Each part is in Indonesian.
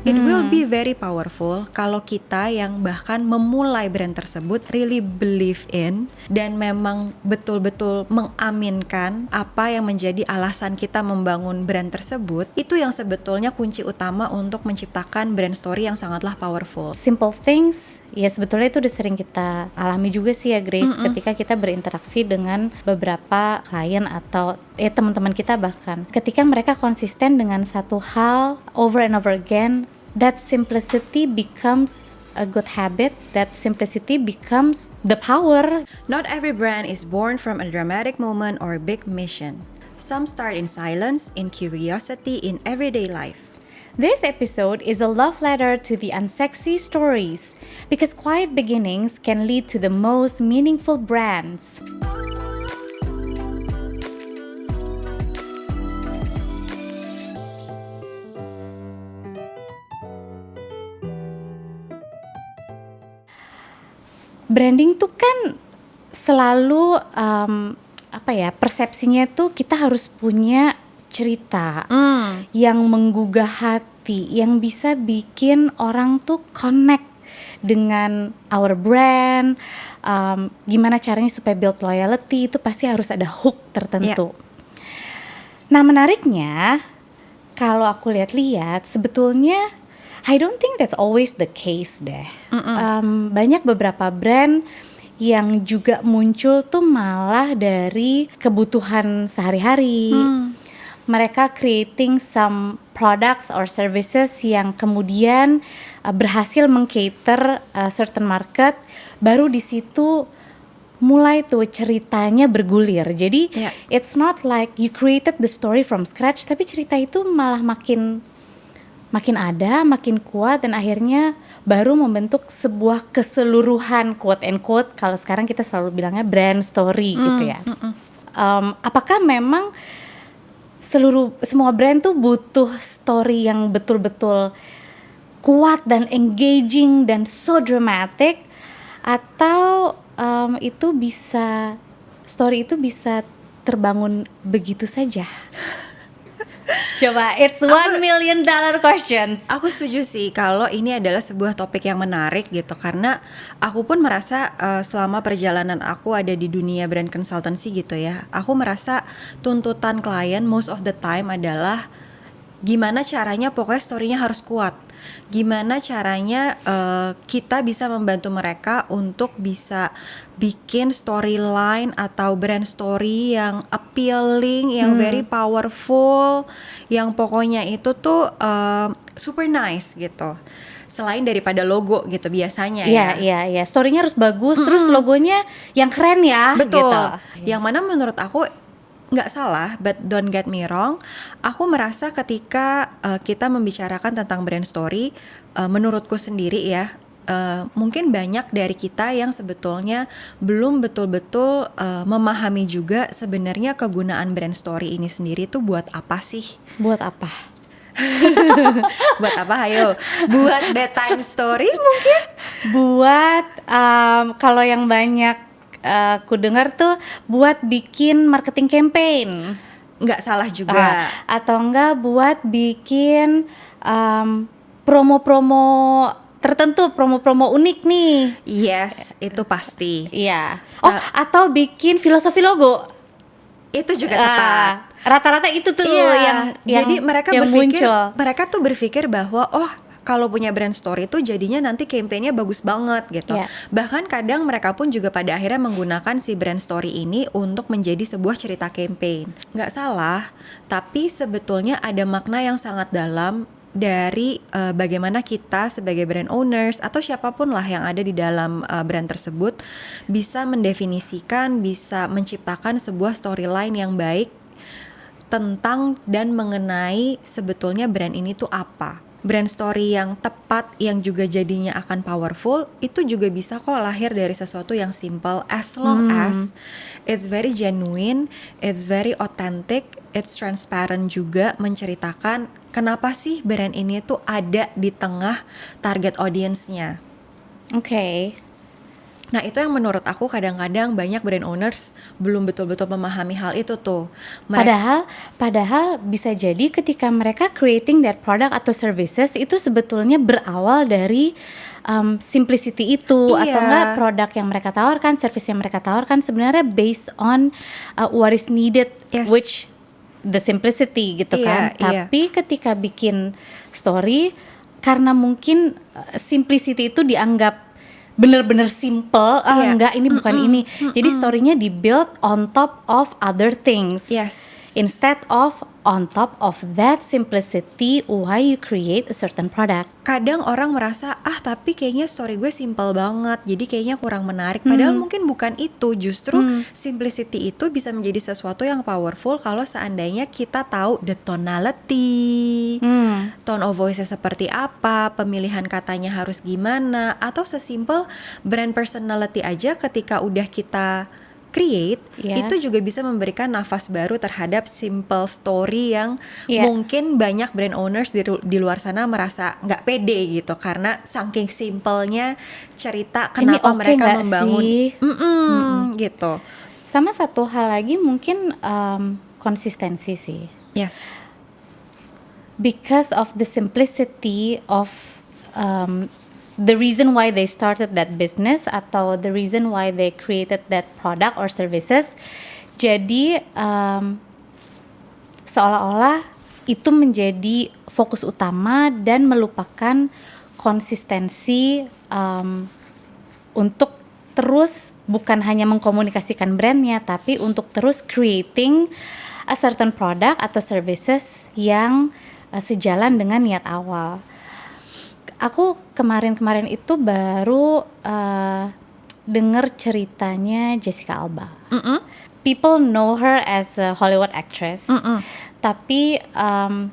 It will be very powerful kalau kita yang bahkan memulai brand tersebut really believe in dan memang betul-betul mengaminkan apa yang menjadi alasan kita membangun brand tersebut. Itu yang sebetulnya kunci utama untuk menciptakan brand story yang sangatlah powerful. Simple things, ya sebetulnya itu udah sering kita alami juga sih ya Grace, ketika kita berinteraksi dengan beberapa klien atau teman-teman kita bahkan. Ketika mereka konsisten dengan satu hal over and over again, that simplicity becomes a good habit, that simplicity becomes the power. Not every brand is born from a dramatic moment or big mission. Some start in silence, in curiosity, in everyday life. This episode is a love letter to the unsexy stories, because quiet beginnings can lead to the most meaningful brands. Branding tuh kan selalu persepsinya tuh kita harus punya cerita yang menggugah hati, yang bisa bikin orang tuh connect dengan our brand. Gimana caranya supaya build loyalty, itu pasti harus ada hook tertentu. Nah menariknya, kalau aku lihat-lihat sebetulnya I don't think that's always the case deh. Banyak beberapa brand yang juga muncul tuh malah dari kebutuhan sehari-hari. Mereka creating some products or services yang kemudian berhasil meng-cater certain market, baru di situ mulai tuh ceritanya bergulir. Jadi it's not like you created the story from scratch, tapi cerita itu malah makin ada, makin kuat, dan akhirnya baru membentuk sebuah keseluruhan quote and quote, kalau sekarang kita selalu bilangnya brand story gitu ya. Apakah memang semua brand tuh butuh story yang betul-betul kuat dan engaging dan so dramatic, atau story itu bisa terbangun begitu saja? Coba, it's $1 million question. Aku setuju sih kalau ini adalah sebuah topik yang menarik gitu, karena aku pun merasa selama perjalanan aku ada di dunia brand consultancy gitu ya, aku merasa tuntutan klien most of the time adalah gimana caranya pokoknya story-nya harus kuat. Gimana caranya kita bisa membantu mereka untuk bisa bikin storyline atau brand story yang appealing, yang very powerful, yang pokoknya itu tuh super nice gitu. Selain daripada logo gitu biasanya ya. Iya. Story-nya harus bagus, terus logonya yang keren ya. Betul. Gitu. Yang mana menurut aku nggak salah, but don't get me wrong. Aku merasa ketika kita membicarakan tentang brand story, menurutku sendiri ya, mungkin banyak dari kita yang sebetulnya belum betul-betul memahami juga sebenarnya kegunaan brand story ini sendiri tuh buat apa sih? Buat apa? Buat apa? Ayo, buat bedtime story mungkin? Buat kalau yang banyak aku dengar tuh buat bikin marketing campaign. Nggak salah juga. Atau enggak buat bikin promo-promo tertentu, promo-promo unik nih. Yes, itu pasti. Iya. Atau bikin filosofi logo. Itu juga tepat. Rata-rata itu tuh yang jadi mereka yang berpikir, muncul. mereka tuh berpikir bahwa kalau punya brand story itu jadinya nanti campaign-nya bagus banget gitu. Bahkan kadang mereka pun juga pada akhirnya menggunakan si brand story ini untuk menjadi sebuah cerita campaign. Nggak salah, tapi sebetulnya ada makna yang sangat dalam dari bagaimana kita sebagai brand owners atau siapapun lah yang ada di dalam brand tersebut bisa mendefinisikan, bisa menciptakan sebuah storyline yang baik tentang dan mengenai sebetulnya brand ini tuh apa. Brand story yang tepat, yang juga jadinya akan powerful, itu juga bisa kok lahir dari sesuatu yang simple, as long as it's very genuine, it's very authentic, it's transparent juga, menceritakan kenapa sih brand ini tuh ada di tengah target audience-nya. Oke. Nah, itu yang menurut aku kadang-kadang banyak brand owners belum betul-betul memahami hal itu tuh. Padahal bisa jadi ketika mereka creating that product atau services itu sebetulnya berawal dari simplicity itu, atau enggak Iya. produk yang mereka tawarkan, service yang mereka tawarkan sebenarnya based on what is needed, Yes. which the simplicity gitu kan. Iya. Tapi ketika bikin story, karena mungkin simplicity itu dianggap bener-bener simple, Iya. enggak ini bukan ini. Jadi story-nya di-build on top of other things. Yes. Instead of on top of that simplicity, why you create a certain product. Kadang orang merasa, tapi kayaknya story gue simple banget, jadi kayaknya kurang menarik. Padahal mungkin bukan itu, justru simplicity itu bisa menjadi sesuatu yang powerful kalau seandainya kita tahu the tonality, tone of voice-nya seperti apa, pemilihan katanya harus gimana, atau sesimpel brand personality aja ketika udah kita create, itu juga bisa memberikan nafas baru terhadap simple story yang mungkin banyak brand owners di luar sana merasa nggak pede gitu, karena saking simpelnya cerita kenapa mereka membangun gitu. Sama satu hal lagi mungkin konsistensi sih. Yes. Because of the simplicity of the reason why they started that business atau the reason why they created that product or services, jadi seolah-olah itu menjadi fokus utama dan melupakan konsistensi untuk terus bukan hanya mengkomunikasikan brandnya, tapi untuk terus creating a certain product atau services yang sejalan dengan niat awal. Aku kemarin itu baru dengar ceritanya Jessica Alba. People know her as a Hollywood actress, tapi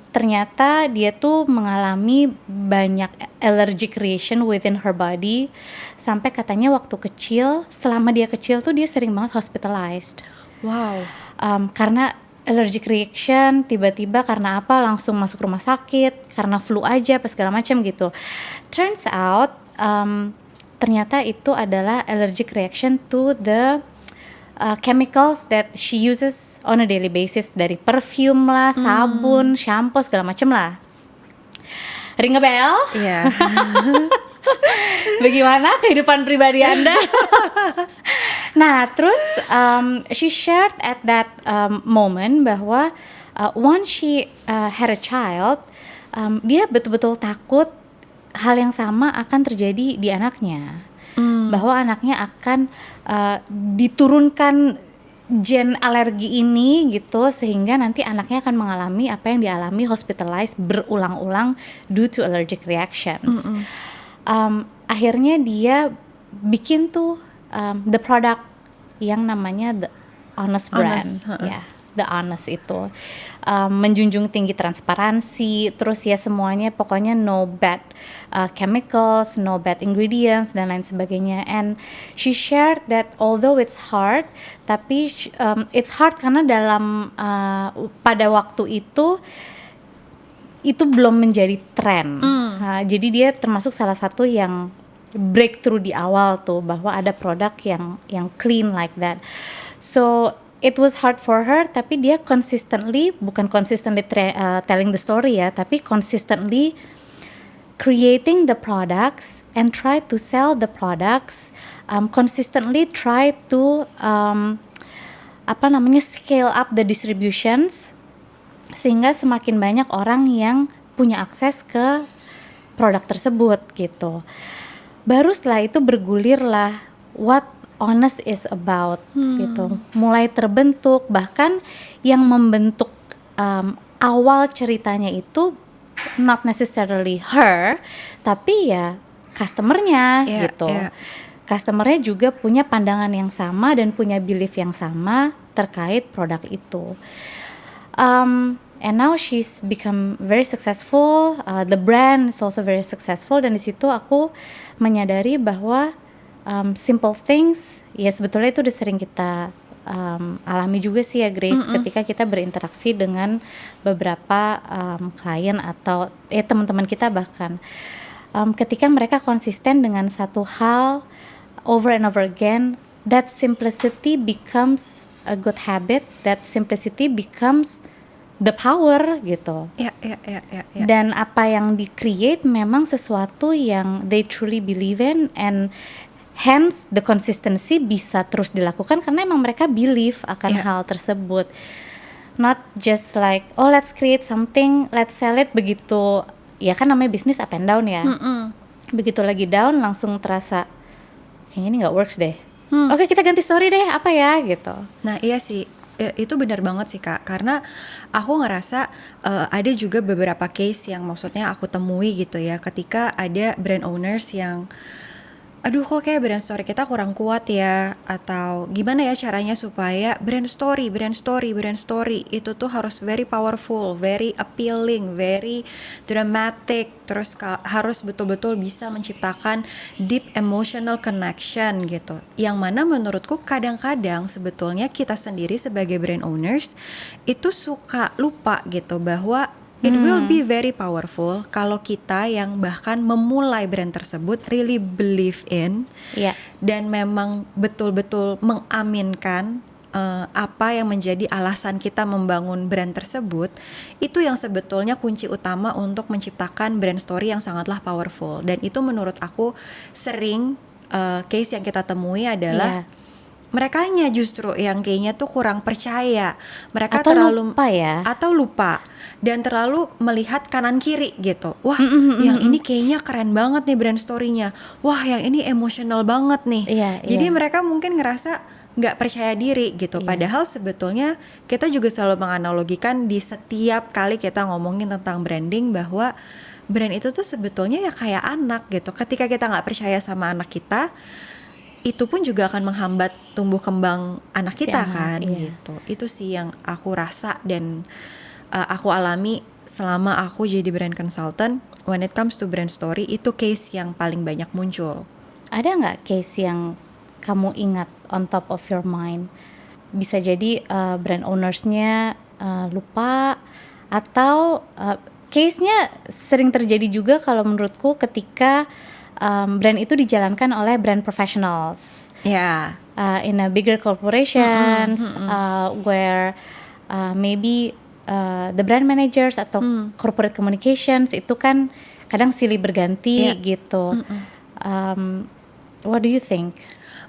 ternyata dia tuh mengalami banyak allergic reaction within her body, sampai katanya waktu kecil, selama dia kecil tuh dia sering banget hospitalized. Wow. Karena allergic reaction, tiba-tiba karena apa langsung masuk rumah sakit, karena flu aja apa segala macam gitu. Turns out ternyata itu adalah allergic reaction to the chemicals that she uses on a daily basis, dari perfume lah, sabun, shampoo segala macam lah. Ring a bell? Iya. Bagaimana kehidupan pribadi Anda? Nah, terus she shared at that moment bahwa once she had a child, dia betul-betul takut hal yang sama akan terjadi di anaknya. Bahwa anaknya akan diturunkan gen alergi ini gitu, sehingga nanti anaknya akan mengalami apa yang dialami, hospitalized berulang-ulang due to allergic reactions. Akhirnya dia bikin tuh the product yang namanya The Honest brand, ya, The Honest itu menjunjung tinggi transparansi, terus ya semuanya pokoknya no bad chemicals, no bad ingredients dan lain sebagainya. And she shared that although it's hard, tapi it's hard karena dalam pada waktu itu belum menjadi tren. Jadi dia termasuk salah satu yang breakthrough di awal tuh, bahwa ada produk yang clean like that. So it was hard for her, tapi dia bukan consistently telling the story ya, tapi consistently creating the products and try to sell the products, consistently try to scale up the distributions, sehingga semakin banyak orang yang punya akses ke produk tersebut gitu. Baru setelah itu bergulirlah what Honest is about gitu. Mulai terbentuk, bahkan yang membentuk awal ceritanya itu not necessarily her, tapi ya customernya gitu. Customernya juga punya pandangan yang sama dan punya belief yang sama terkait produk itu. And now she's become very successful. The brand is also very successful, dan di situ aku menyadari bahwa simple things ya sebetulnya itu udah sering kita alami juga sih ya Grace, ketika kita berinteraksi dengan beberapa klien atau teman-teman kita bahkan ketika mereka konsisten dengan satu hal over and over again, that simplicity becomes a good habit, that simplicity becomes the power gitu. Ya. Dan apa yang di-create memang sesuatu yang they truly believe in, and hence the consistency bisa terus dilakukan karena emang mereka believe akan hal tersebut. Not just like, oh let's create something, let's sell it, begitu, ya kan namanya bisnis up and down ya. Begitu lagi down langsung terasa, kayaknya ini gak works deh. Oke, kita ganti story deh, apa ya gitu. Nah iya sih, itu benar banget sih Kak, karena aku ngerasa ada juga beberapa case yang maksudnya aku temui gitu ya, ketika ada brand owners yang aduh kok kayak brand story kita kurang kuat ya, atau gimana ya caranya supaya brand story itu tuh harus very powerful, very appealing, very dramatic, terus harus betul-betul bisa menciptakan deep emotional connection gitu, yang mana menurutku kadang-kadang sebetulnya kita sendiri sebagai brand owners itu suka lupa gitu bahwa it will be very powerful kalau kita yang bahkan memulai brand tersebut really believe in, dan memang betul-betul mengaminkan apa yang menjadi alasan kita membangun brand tersebut. Itu yang sebetulnya kunci utama untuk menciptakan brand story yang sangatlah powerful. Dan itu menurut aku sering case yang kita temui adalah merekanya justru yang kayaknya tuh kurang percaya, mereka atau terlalu lupa dan terlalu melihat kanan kiri gitu. Wah, yang ini kayaknya keren banget nih brand story-nya. Wah, yang ini emosional banget nih. Jadi mereka mungkin ngerasa nggak percaya diri gitu. Padahal sebetulnya kita juga selalu menganalogikan di setiap kali kita ngomongin tentang branding bahwa brand itu tuh sebetulnya ya kayak anak gitu. Ketika kita nggak percaya sama anak kita, itu pun juga akan menghambat tumbuh kembang anak kita gitu. Itu sih yang aku rasa dan aku alami selama aku jadi brand consultant. When it comes to brand story, itu case yang paling banyak muncul. Ada nggak case yang kamu ingat on top of your mind? Bisa jadi brand ownersnya lupa, atau case-nya sering terjadi juga kalau menurutku ketika brand itu dijalankan oleh brand professionals. In a bigger corporations, where maybe the brand managers atau corporate communications itu kan kadang silih berganti gitu. What do you think?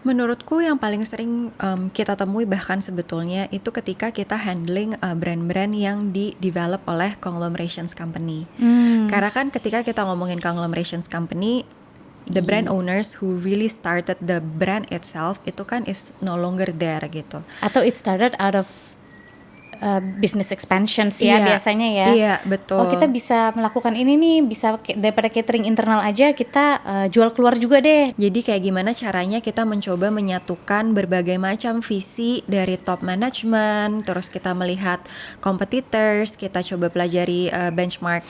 Menurutku yang paling sering kita temui bahkan sebetulnya itu ketika kita handling brand-brand yang di-develop oleh conglomerations company. Karena kan ketika kita ngomongin conglomerations company, the brand owners who really started the brand itself itu kan is no longer there gitu. Atau it started out of business expansion sih biasanya ya. Iya, betul. Oh, kita bisa melakukan ini nih, bisa daripada catering internal aja kita jual keluar juga deh. Jadi kayak gimana caranya kita mencoba menyatukan berbagai macam visi dari top management, terus kita melihat competitors, kita coba pelajari benchmark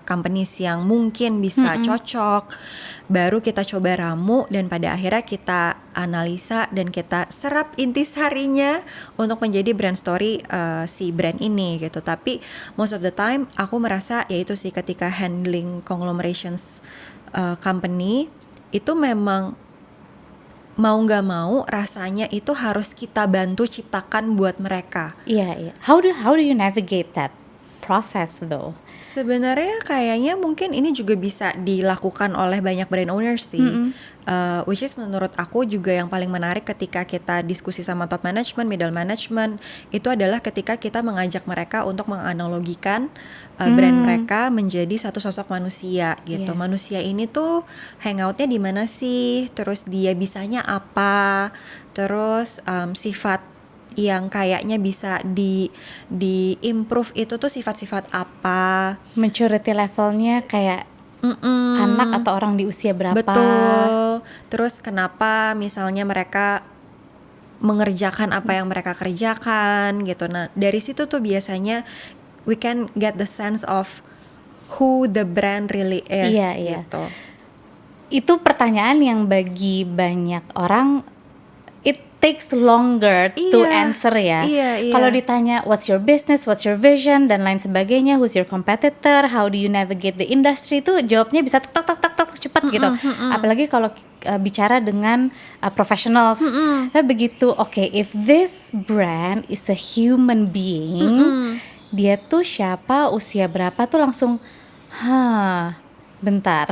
companies yang mungkin bisa cocok, baru kita coba ramu dan pada akhirnya kita analisa dan kita serap intisarinya untuk menjadi brand story si brand ini gitu. Tapi most of the time aku merasa yaitu sih ketika handling conglomerations company itu memang mau nggak mau rasanya itu harus kita bantu ciptakan buat mereka. Iya. How do you navigate that process though? Sebenarnya kayaknya mungkin ini juga bisa dilakukan oleh banyak brand owners sih. Which is menurut aku juga yang paling menarik ketika kita diskusi sama top management, middle management, itu adalah ketika kita mengajak mereka untuk menganalogikan brand mereka menjadi satu sosok manusia gitu. Manusia ini tuh hangoutnya di mana sih? Terus dia bisanya apa? Terus sifat yang kayaknya bisa di improve itu tuh sifat-sifat apa? Maturity levelnya kayak anak atau orang di usia berapa? Betul. Terus kenapa misalnya mereka mengerjakan apa yang mereka kerjakan gitu. Nah dari situ tuh biasanya we can get the sense of who the brand really is gitu. Itu pertanyaan yang bagi banyak orang takes longer to answer ya. Kalau ditanya what's your business, what's your vision dan lain sebagainya, who's your competitor, how do you navigate the industry, itu jawabnya bisa tak cepat gitu. Apalagi kalau bicara dengan professionals. Begitu, if this brand is a human being, dia tuh siapa, usia berapa tuh langsung, bentar.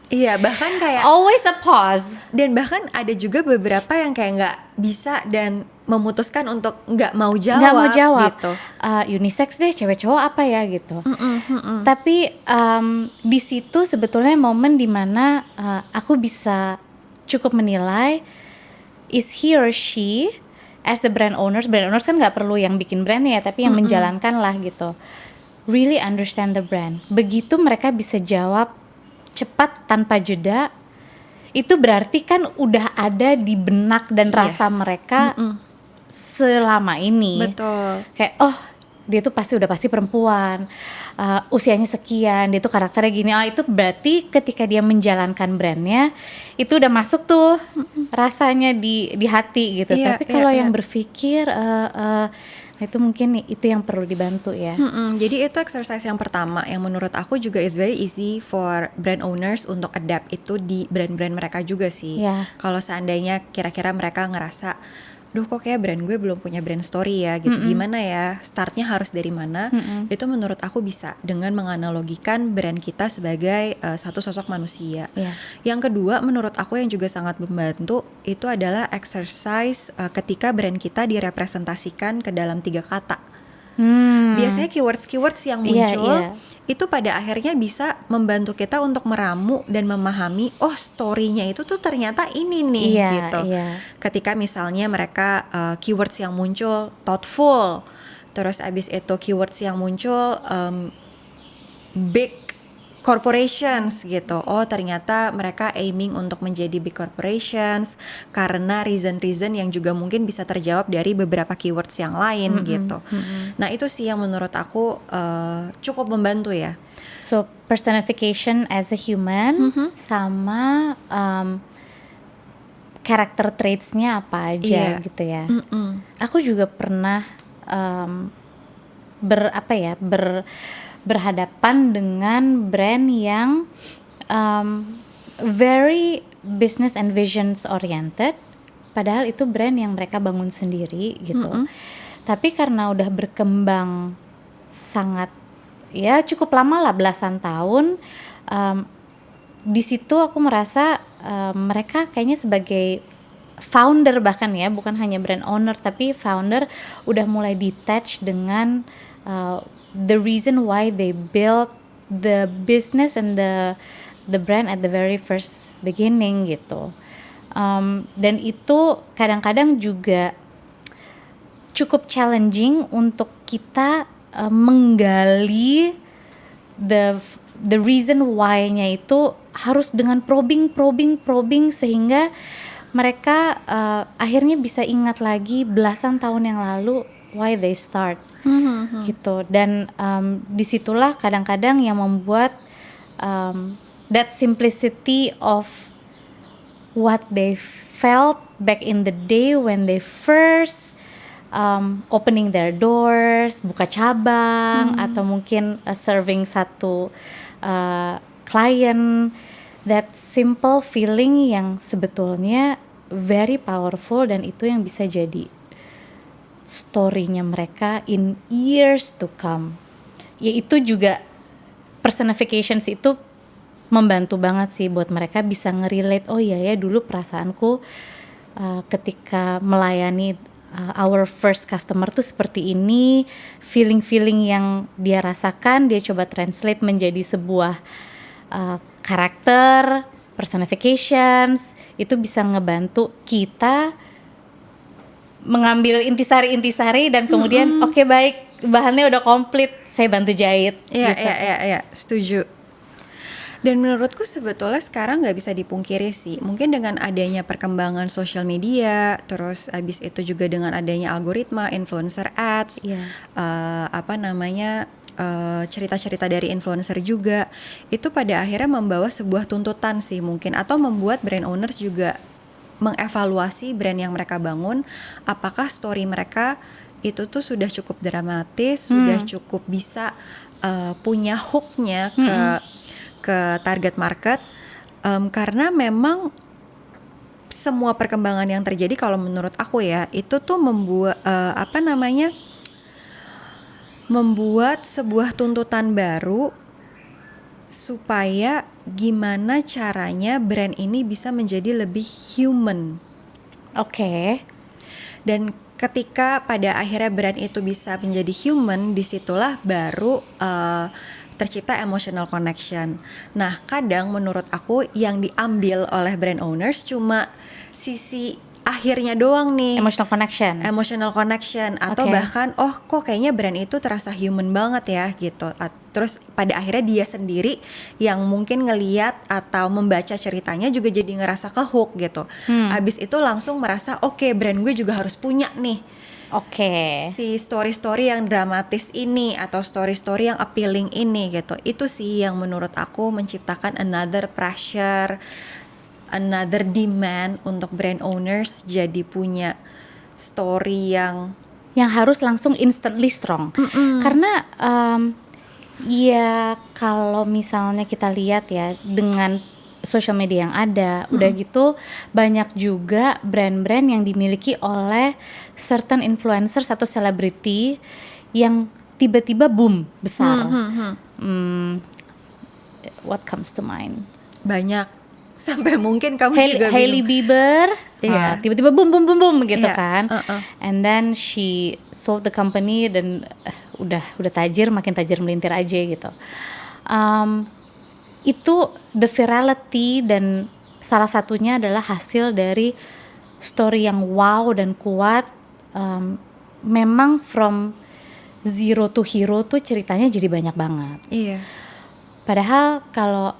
Iya, bahkan kayak always a pause. Dan bahkan ada juga beberapa yang kayak nggak bisa dan memutuskan untuk nggak mau jawab gitu. Unisex deh, cewek cowok apa ya gitu. Tapi di situ sebetulnya momen dimana aku bisa cukup menilai, is he or she as the brand owners kan nggak perlu yang bikin brandnya ya, tapi yang menjalankan lah gitu, really understand the brand. Begitu mereka bisa jawab cepat tanpa jeda, itu berarti kan udah ada di benak dan rasa mereka selama ini. Betul. Kayak dia tuh udah pasti perempuan, usianya sekian, dia tuh karakternya gini. Itu berarti ketika dia menjalankan brandnya, itu udah masuk tuh rasanya di hati gitu. Tapi kalau yang berpikir itu mungkin itu yang perlu dibantu ya. Jadi itu exercise yang pertama yang menurut aku juga is very easy for brand owners untuk adapt itu di brand-brand mereka juga sih. Kalau seandainya kira-kira mereka ngerasa, duh kok kayak brand gue belum punya brand story ya gitu, gimana ya, startnya harus dari mana, itu menurut aku bisa dengan menganalogikan brand kita sebagai satu sosok manusia. Yang kedua menurut aku yang juga sangat membantu itu adalah exercise ketika brand kita direpresentasikan ke dalam 3 kata. Biasanya keywords yang muncul itu pada akhirnya bisa membantu kita untuk meramu dan memahami, story-nya itu tuh ternyata ini nih gitu. Ketika misalnya mereka keywords yang muncul thoughtful, terus abis itu keywords yang muncul big corporations gitu. Ternyata mereka aiming untuk menjadi big corporations karena reason yang juga mungkin bisa terjawab dari beberapa keywords yang lain gitu. Nah itu sih yang menurut aku cukup membantu ya. So personification as a human sama character traits-nya apa aja gitu ya. Aku juga pernah berhadapan dengan brand yang very business and visions oriented, padahal itu brand yang mereka bangun sendiri gitu. Tapi karena udah berkembang sangat cukup lama lah, belasan tahun, di situ aku merasa mereka kayaknya sebagai founder bahkan ya, bukan hanya brand owner tapi founder, udah mulai detach dengan the reason why they built the business and the brand at the very first beginning gitu. Dan itu kadang-kadang juga cukup challenging untuk kita menggali the reason why-nya itu harus dengan probing sehingga mereka akhirnya bisa ingat lagi belasan tahun yang lalu why they start. Gitu. Dan disitulah kadang-kadang yang membuat that simplicity of what they felt back in the day when they first opening their doors, buka cabang, atau mungkin serving satu client, that simple feeling yang sebetulnya very powerful, dan itu yang bisa jadi story-nya mereka in years to come. Yaitu juga personifications itu membantu banget sih buat mereka bisa ngerelate, dulu perasaanku ketika melayani our first customer tuh seperti ini, feeling yang dia rasakan dia coba translate menjadi sebuah karakter, personifications, itu bisa ngebantu kita mengambil intisari dan kemudian oke, baik, bahannya udah komplit, saya bantu jahit. Iya, setuju. Dan menurutku sebetulnya sekarang nggak bisa dipungkiri sih, mungkin dengan adanya perkembangan sosial media, terus abis itu juga dengan adanya algoritma, influencer ads, cerita-cerita dari influencer juga, itu pada akhirnya membawa sebuah tuntutan sih mungkin, atau membuat brand owners juga mengevaluasi brand yang mereka bangun, apakah story mereka itu tuh sudah cukup dramatis, sudah cukup bisa punya hooknya ke target market, karena memang semua perkembangan yang terjadi kalau menurut aku ya, itu tuh membuat sebuah tuntutan baru supaya gimana caranya brand ini bisa menjadi lebih human. Oke. Dan ketika pada akhirnya brand itu bisa menjadi human, disitulah baru tercipta emotional connection. Nah, kadang menurut aku yang diambil oleh brand owners cuma sisi akhirnya doang nih. Emotional connection atau bahkan kok kayaknya brand itu terasa human banget ya gitu. Terus pada akhirnya dia sendiri yang mungkin ngeliat atau membaca ceritanya juga jadi ngerasa kehook gitu. Abis itu langsung merasa oke, brand gue juga harus punya nih. Si story-story yang dramatis ini atau story-story yang appealing ini gitu. Itu sih yang menurut aku menciptakan another pressure, another demand untuk brand owners jadi punya story yang harus langsung instantly strong. Karena ya kalau misalnya kita lihat ya dengan social media yang ada, udah gitu banyak juga brand-brand yang dimiliki oleh certain influencers atau celebrity yang tiba-tiba boom besar. What comes to mind? Banyak. Sampai mungkin kamu juga Hailey Bieber, tiba-tiba boom gitu kan. And then she sold the company dan udah tajir, makin tajir melintir aja gitu. Itu the virality dan salah satunya adalah hasil dari story yang wow dan kuat. Memang from zero to hero tuh ceritanya jadi banyak banget. Iya. Padahal kalau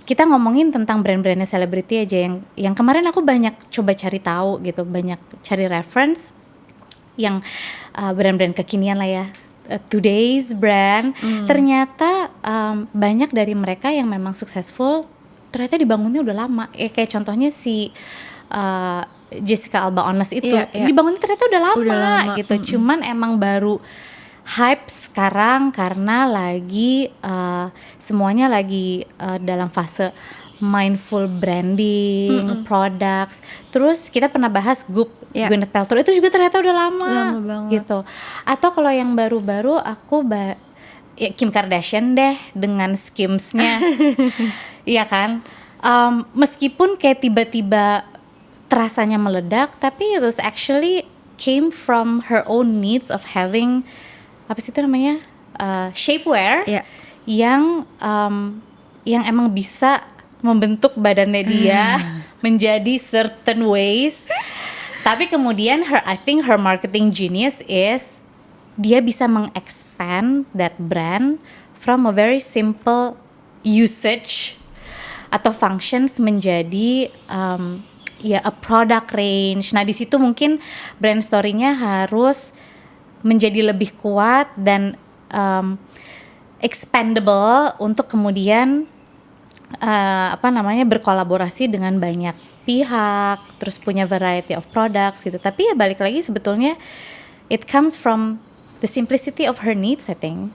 kita ngomongin tentang brand-brandnya selebriti aja yang kemarin aku banyak coba cari tahu gitu, banyak cari reference yang brand-brand kekinian lah ya, today's brand. Ternyata banyak dari mereka yang memang successful ternyata dibangunnya udah lama. Kayak contohnya si Jessica Alba Honest itu dibangunnya ternyata udah lama. Gitu. Cuman emang baru hype sekarang karena lagi semuanya lagi dalam fase mindful branding, products. Terus kita pernah bahas Goop, Gwyneth Paltrow itu juga ternyata udah lama gitu. Atau kalau yang baru-baru aku Kim Kardashian deh dengan skimsnya, iya kan. Meskipun kayak tiba-tiba terasanya meledak, tapi it was actually came from her own needs of having apa sih itu namanya shapewear yang emang bisa membentuk badannya dia menjadi certain ways. Tapi kemudian I think her marketing genius is dia bisa mengexpand that brand from a very simple usage atau functions menjadi a product range. Nah di situ mungkin brand story-nya harus menjadi lebih kuat dan expandable untuk kemudian berkolaborasi dengan banyak pihak, terus punya variety of products gitu. Tapi ya balik lagi sebetulnya it comes from the simplicity of her needs, I think.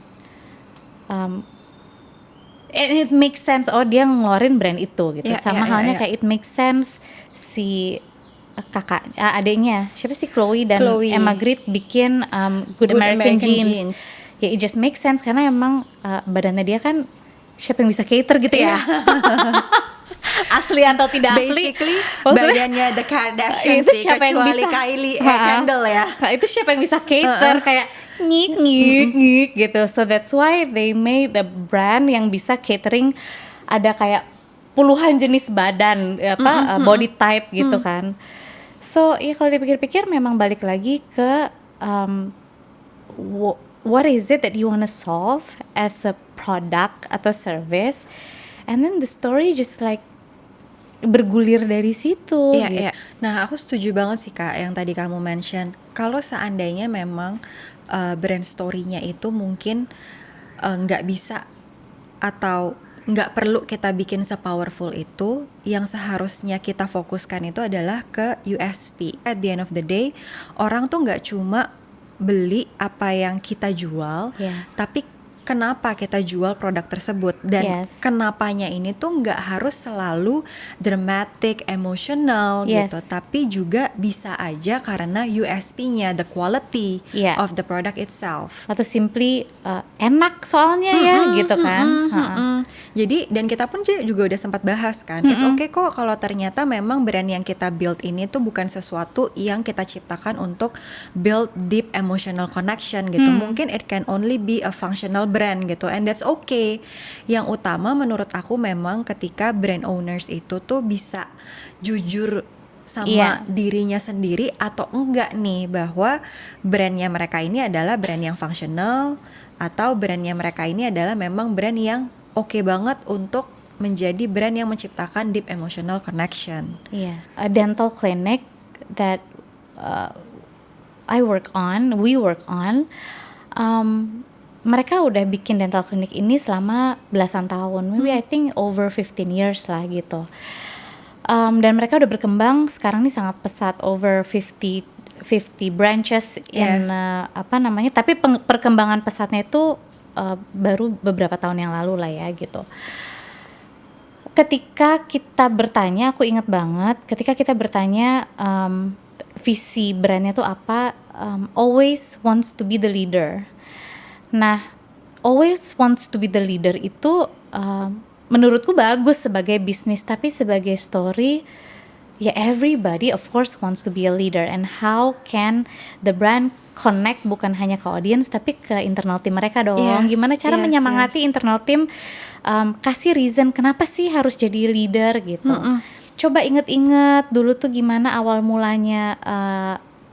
And it makes sense, dia ngeluarin brand itu gitu. Sama halnya kayak it makes sense si adiknya siapa sih Chloe dan Emma Grede bikin Good American Jeans. Ya it just makes sense karena emang badannya dia kan siapa yang bisa cater gitu ya. Asli atau tidak asli. Basically badannya The Kardashians itu siapa yang bisa Kylie Kendall ya. Itu siapa yang bisa cater kayak ngik gitu. So that's why they made a brand yang bisa catering ada kayak puluhan jenis badan body type gitu kan. So ya kalau dipikir-pikir memang balik lagi ke what is it that you wanna solve as a product atau service, and then the story just like bergulir dari situ. Iya. Nah aku setuju banget sih Kak yang tadi kamu mention. Kalau seandainya memang brand story-nya itu mungkin nggak bisa atau nggak perlu kita bikin se-powerful itu, yang seharusnya kita fokuskan itu adalah ke USP. At the end of the day, orang tuh nggak cuma beli apa yang kita jual, tapi kenapa kita jual produk tersebut, dan kenapanya ini tuh nggak harus selalu dramatic, emotional gitu, tapi juga bisa aja karena USP-nya, the quality of the product itself. Atau simply enak soalnya gitu kan. Jadi dan kita pun juga udah sempat bahas kan, it's okay kok kalau ternyata memang brand yang kita build ini tuh bukan sesuatu yang kita ciptakan untuk build deep emotional connection gitu. Mungkin it can only be a functional brand gitu, and that's okay. Yang utama menurut aku memang ketika brand owners itu tuh bisa jujur sama dirinya sendiri atau enggak nih, bahwa brandnya mereka ini adalah brand yang functional atau brandnya mereka ini adalah memang brand yang oke banget untuk menjadi brand yang menciptakan deep emotional connection. A dental clinic that we work on, mereka udah bikin dental clinic ini selama belasan tahun, maybe I think over 15 years lah gitu. Dan mereka udah berkembang sekarang nih sangat pesat, over 50 branches in tapi perkembangan pesatnya itu baru beberapa tahun yang lalu lah ya gitu. Ketika kita bertanya, aku ingat banget ketika kita bertanya visi brandnya tuh apa, always wants to be the leader. Nah, always wants to be the leader itu menurutku bagus sebagai bisnis, tapi sebagai story, ya everybody of course wants to be a leader, and how can the brand connect bukan hanya ke audience tapi ke internal team mereka dong. Gimana cara menyemangati internal team, kasih reason kenapa sih harus jadi leader gitu. Coba inget-inget dulu tuh gimana awal mulanya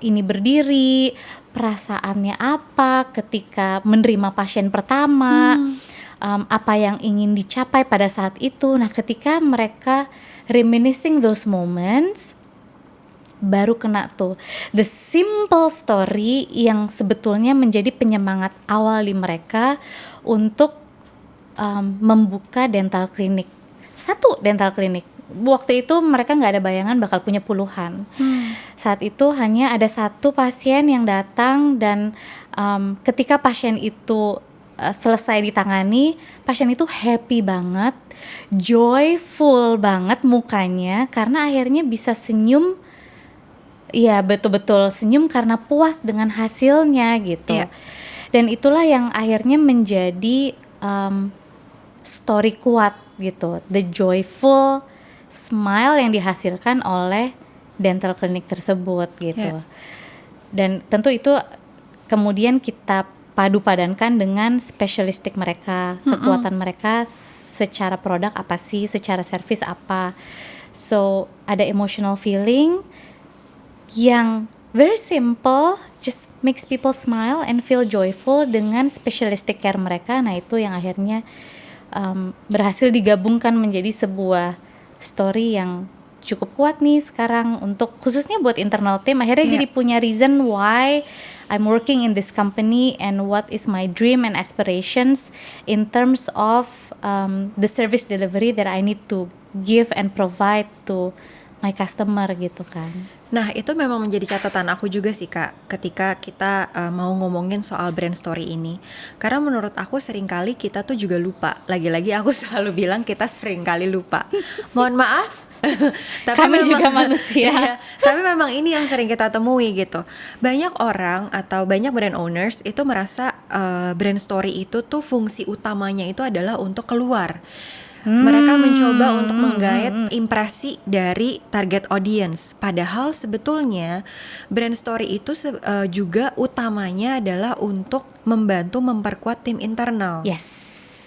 ini berdiri, perasaannya apa ketika menerima pasien pertama, apa yang ingin dicapai pada saat itu. Nah, ketika mereka reminiscing those moments, baru kena tuh the simple story yang sebetulnya menjadi penyemangat awal di mereka untuk membuka dental clinic. Satu dental clinic. Waktu itu mereka nggak ada bayangan bakal punya puluhan. Saat itu hanya ada satu pasien yang datang, dan ketika pasien itu selesai ditangani, pasien itu happy banget, joyful banget mukanya karena akhirnya bisa senyum. Ya betul-betul senyum karena puas dengan hasilnya gitu. Dan itulah yang akhirnya menjadi story kuat gitu, the joyful smile yang dihasilkan oleh dental clinic tersebut gitu. Dan tentu itu kemudian kita padu-padankan dengan spesialistik mereka, kekuatan mereka secara produk apa sih, secara service apa. So ada emotional feeling yang very simple, just makes people smile and feel joyful dengan specialistic care mereka. Nah itu yang akhirnya berhasil digabungkan menjadi sebuah story yang cukup kuat nih sekarang untuk khususnya buat internal team. Akhirnya jadi punya reason why I'm working in this company and what is my dream and aspirations in terms of the service delivery that I need to give and provide to my customer gitu kan. Nah itu memang menjadi catatan aku juga sih Kak, ketika kita mau ngomongin soal brand story ini. Karena menurut aku seringkali kita tuh juga lupa. Lagi-lagi aku selalu bilang kita seringkali lupa. Mohon maaf. Tapi kami memang, juga manusia. Ya, tapi memang ini yang sering kita temui gitu. Banyak orang atau banyak brand owners itu merasa brand story itu tuh fungsi utamanya itu adalah untuk keluar. Mereka mencoba untuk menggait impresi dari target audience. Padahal sebetulnya brand story itu juga utamanya adalah untuk membantu memperkuat tim internal.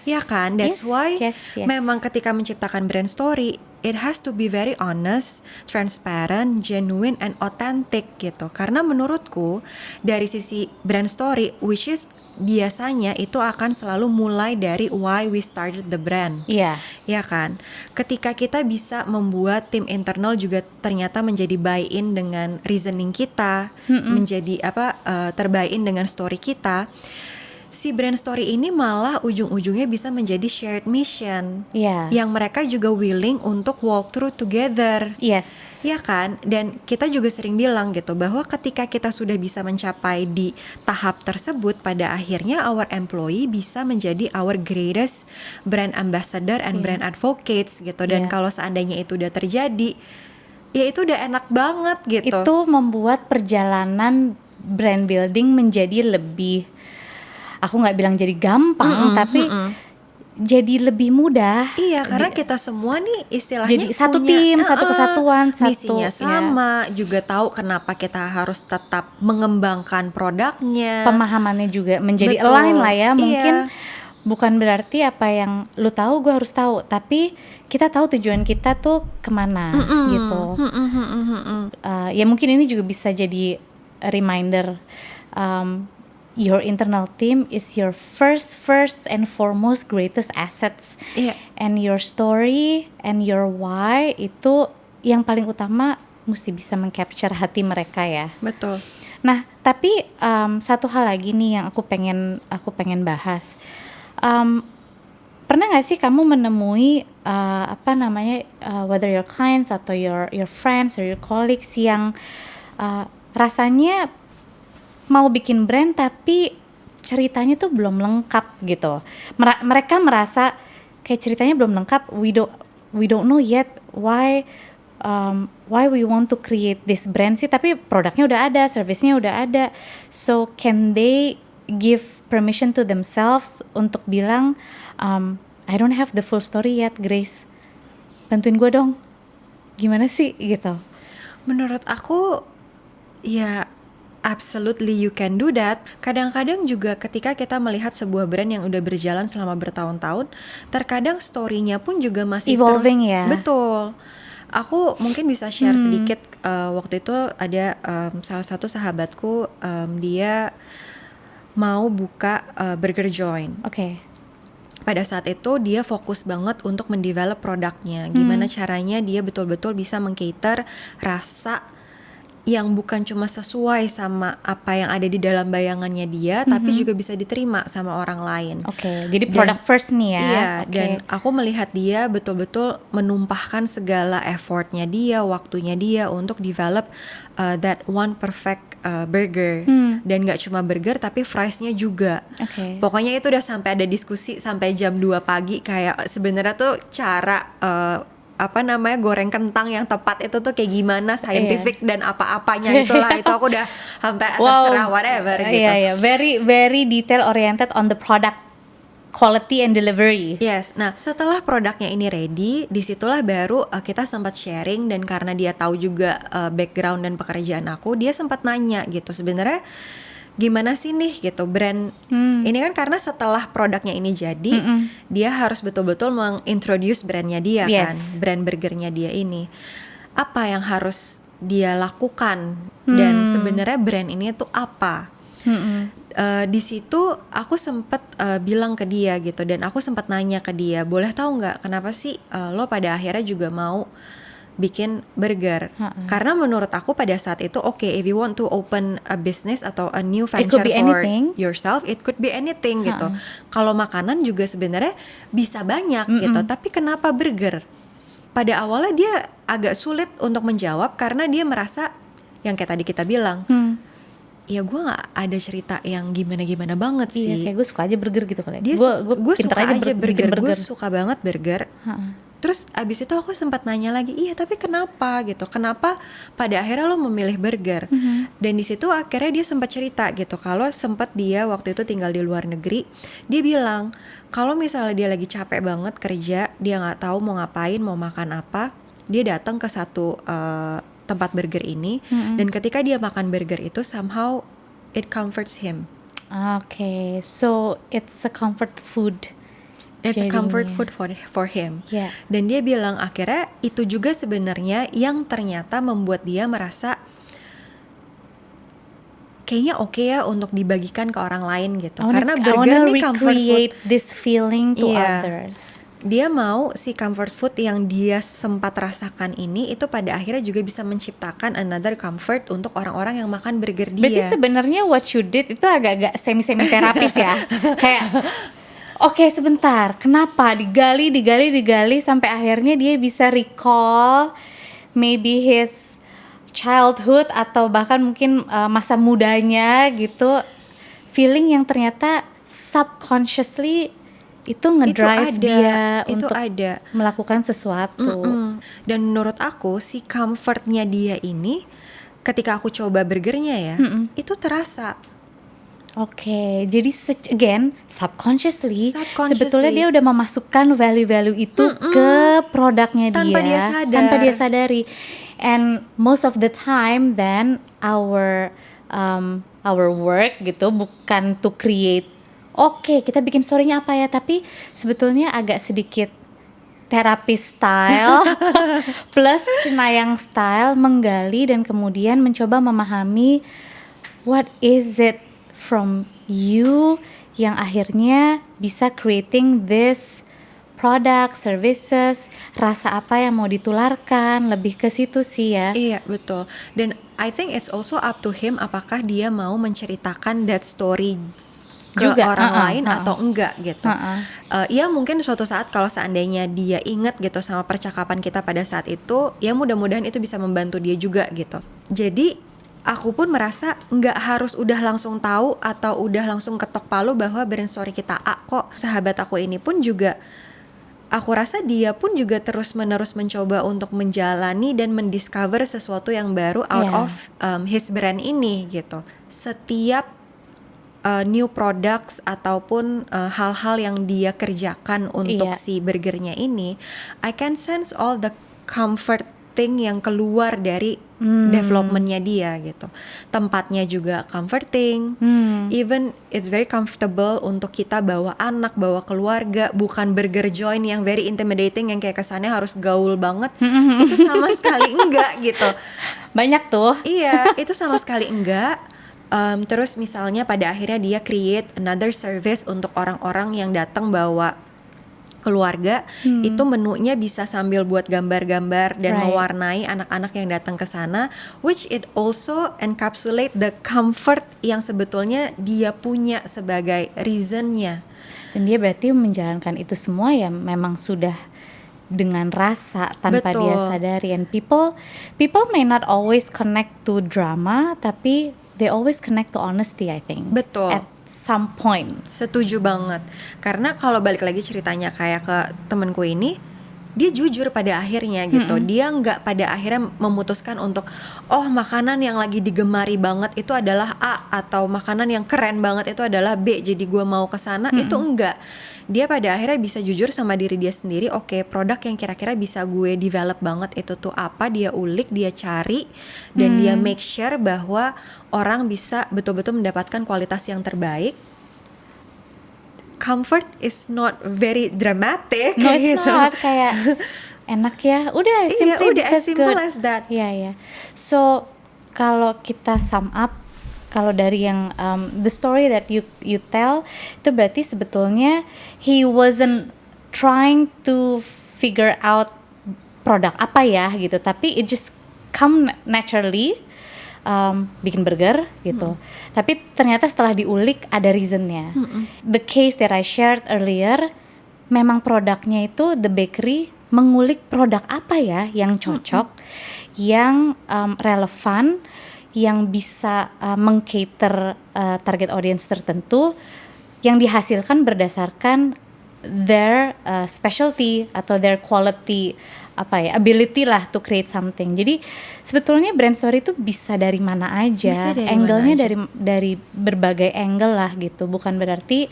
Ya kan? That's why memang ketika menciptakan brand story, it has to be very honest, transparent, genuine, and authentic gitu. Karena menurutku dari sisi brand story, which is biasanya itu akan selalu mulai dari why we started the brand. Ya kan? Ketika kita bisa membuat tim internal juga ternyata menjadi buy-in dengan reasoning kita, menjadi terbuy-in dengan story kita, si brand story ini malah ujung-ujungnya bisa menjadi shared mission. Iya. Yang mereka juga willing untuk walk through together. Yes. Ya kan? Dan kita juga sering bilang gitu bahwa ketika kita sudah bisa mencapai di tahap tersebut, pada akhirnya our employee bisa menjadi our greatest brand ambassador and brand advocates gitu. Dan kalau seandainya itu udah terjadi, ya itu udah enak banget gitu. Itu membuat perjalanan brand building menjadi lebih, aku nggak bilang jadi gampang, tapi jadi lebih mudah. Iya, karena kita semua nih istilahnya jadi satu punya, tim, satu kesatuan, misinya sama, juga tahu kenapa kita harus tetap mengembangkan produknya. Pemahamannya juga menjadi Betul. align lah ya. Mungkin bukan berarti apa yang lu tahu gue harus tahu, tapi kita tahu tujuan kita tuh kemana gitu. Ya mungkin ini juga bisa jadi a reminder. Your internal team is your first and foremost greatest assets. And your story and your why itu yang paling utama mesti bisa meng-capture hati mereka ya. Betul. Nah, tapi satu hal lagi nih yang aku pengen bahas. Pernah nggak sih kamu menemui whether your clients atau your friends or your colleagues yang rasanya mau bikin brand tapi ceritanya tuh belum lengkap gitu. Mereka merasa kayak ceritanya belum lengkap. We don't know yet why we want to create this brand sih, tapi produknya udah ada, service-nya udah ada. So can they give permission to themselves untuk bilang I don't have the full story yet, Grace. Bantuin gue dong. Gimana sih gitu? Menurut aku ya absolutely you can do that. Kadang-kadang juga ketika kita melihat sebuah brand yang udah berjalan selama bertahun-tahun, terkadang story-nya pun juga masih evolving terus, ya. Betul. Aku mungkin bisa share sedikit. Waktu itu ada salah satu sahabatku, dia mau buka burger joint. Oke. Pada saat itu dia fokus banget untuk mendevelop produknya. Gimana caranya dia betul-betul bisa meng-cater rasa yang bukan cuma sesuai sama apa yang ada di dalam bayangannya dia, tapi juga bisa diterima sama orang lain. Oke, jadi product first nih ya. Iya, dan aku melihat dia betul-betul menumpahkan segala effortnya dia, waktunya dia untuk develop that one perfect burger. Dan gak cuma burger tapi fries-nya juga. Pokoknya itu udah sampai ada diskusi sampai jam 2 pagi kayak sebenarnya tuh cara goreng kentang yang tepat itu tuh kayak gimana, scientific dan apa-apanya itulah. Itu aku udah sampai terserah whatever gitu. Iya, very very detail oriented on the product quality and delivery. Yes. Nah, setelah produknya ini ready, disitulah baru kita sempat sharing, dan karena dia tahu juga background dan pekerjaan aku, dia sempat nanya gitu, sebenarnya gimana sih nih gitu brand ini kan, karena setelah produknya ini jadi dia harus betul-betul mengintroduce brandnya dia kan, brand burgernya dia ini apa yang harus dia lakukan dan sebenarnya brand ini tuh apa. Di situ aku sempat bilang ke dia gitu, dan aku sempat nanya ke dia, boleh tahu nggak kenapa sih lo pada akhirnya juga mau bikin burger. Karena menurut aku pada saat itu if you want to open a business atau a new venture for yourself, it could be anything gitu. Kalau makanan juga sebenarnya bisa banyak gitu, tapi kenapa burger? Pada awalnya dia agak sulit untuk menjawab karena dia merasa yang kayak tadi kita bilang, ya gue gak ada cerita yang gimana-gimana banget sih. Iya, kayak gue suka aja burger gitu kali. Gue suka aja burger, gue suka banget burger. Terus abis itu aku sempat nanya lagi, iya tapi kenapa gitu, kenapa pada akhirnya lo memilih burger? Dan di situ akhirnya dia sempat cerita gitu, kalau sempat dia waktu itu tinggal di luar negeri, dia bilang kalau misalnya dia lagi capek banget kerja, dia nggak tahu mau ngapain, mau makan apa, dia datang ke satu tempat burger ini, dan ketika dia makan burger itu somehow it comforts him. So it's a comfort food. It's a comfort food for him. Dan dia bilang akhirnya itu juga sebenarnya yang ternyata membuat dia merasa kayaknya oke ya untuk dibagikan ke orang lain gitu. Karena burger nih comfort food. This feeling to others. Dia mau si comfort food yang dia sempat rasakan ini itu pada akhirnya juga bisa menciptakan another comfort untuk orang-orang yang makan burger dia. Berarti sebenarnya what you did itu agak-agak semi-semi terapis ya. Kayak oke, sebentar, kenapa digali sampai akhirnya dia bisa recall maybe his childhood atau bahkan mungkin masa mudanya gitu, feeling yang ternyata subconsciously itu ngedrive dia itu untuk ada melakukan sesuatu. Dan menurut aku si comfortnya dia ini ketika aku coba burgernya ya, itu terasa. Oke, jadi again subconsciously sebetulnya dia udah memasukkan value-value itu ke produknya tanpa tanpa dia sadari. And most of the time then our work gitu bukan to create oke, kita bikin story-nya apa ya, tapi sebetulnya agak sedikit terapi style plus cenayang style, menggali dan kemudian mencoba memahami what is it from you yang akhirnya bisa creating this product, services, rasa apa yang mau ditularkan, lebih ke situ sih ya. Iya, betul. Dan I think it's also up to him apakah dia mau menceritakan that story ke juga orang lain atau enggak gitu. Ya mungkin suatu saat kalau seandainya dia ingat gitu sama percakapan kita pada saat itu, ya mudah-mudahan itu bisa membantu dia juga gitu. Jadi aku pun merasa nggak harus udah langsung tahu atau udah langsung ketok palu bahwa brand story kita A kok. Sahabat aku ini pun juga, aku rasa dia pun juga terus-menerus mencoba untuk menjalani dan mendiscover sesuatu yang baru out of his brand ini gitu. Setiap new products ataupun hal-hal yang dia kerjakan untuk si burgernya ini, I can sense all the comforting yang keluar dari developmentnya dia gitu. Tempatnya juga comforting, even it's very comfortable untuk kita bawa anak, bawa keluarga, bukan burger joint yang very intimidating yang kayak kesannya harus gaul banget. Itu sama sekali enggak gitu. Banyak tuh. Iya, itu sama sekali enggak. Terus misalnya pada akhirnya dia create another service untuk orang-orang yang datang bawa keluarga, itu menunya bisa sambil buat gambar-gambar dan mewarnai anak-anak yang datang ke sana, which it also encapsulate the comfort yang sebetulnya dia punya sebagai reasonnya. Dan dia berarti menjalankan itu semua ya memang sudah dengan rasa tanpa dia sadari. And people may not always connect to drama, tapi they always connect to honesty, I think. Betul. At some point. Setuju banget. Karena kalau balik lagi ceritanya kayak ke temenku ini, dia jujur pada akhirnya gitu. Dia nggak pada akhirnya memutuskan untuk makanan yang lagi digemari banget itu adalah A, atau makanan yang keren banget itu adalah B, jadi gue mau ke sana. Itu enggak. Dia pada akhirnya bisa jujur sama diri dia sendiri, oke, produk yang kira-kira bisa gue develop banget itu tuh apa, dia ulik, dia cari, dan dia make sure bahwa orang bisa betul-betul mendapatkan kualitas yang terbaik. Comfort is not very dramatic. No, it's not kayak enak ya. Udah simply udah as simple good. as that. Iya. So kalau kita sum up, kalau dari yang the story that you tell, itu berarti sebetulnya he wasn't trying to figure out produk apa ya gitu, tapi it just come naturally. Bikin burger gitu. Tapi ternyata setelah diulik ada reasonnya. The case that I shared earlier, memang produknya itu the bakery mengulik produk apa ya yang cocok, yang relevan, yang bisa meng-cater target audience tertentu, yang dihasilkan berdasarkan their specialty atau their quality ability lah to create something. Jadi sebetulnya brand story itu bisa dari mana aja, angle-nya dari berbagai angle lah gitu. Bukan berarti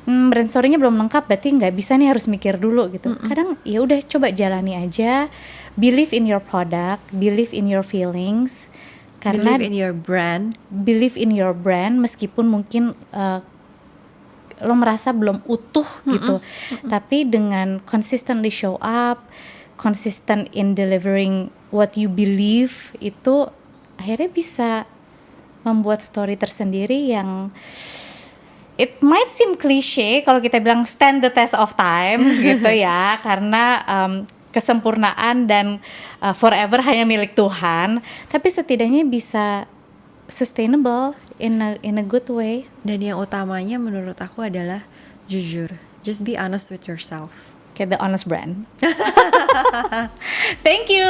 brand story-nya belum lengkap berarti nggak bisa nih, harus mikir dulu gitu. Kadang ya udah coba jalani aja, believe in your product, believe in your feelings, karena believe in your brand, meskipun mungkin lo merasa belum utuh gitu, tapi dengan consistently show up, consistent in delivering what you believe, itu akhirnya bisa membuat story tersendiri yang it might seem cliche kalau kita bilang stand the test of time gitu ya, karena kesempurnaan dan forever hanya milik Tuhan, tapi setidaknya bisa sustainable in a good way. Dan yang utamanya menurut aku adalah jujur. Just be honest with yourself. Kayak the honest brand. Thank you.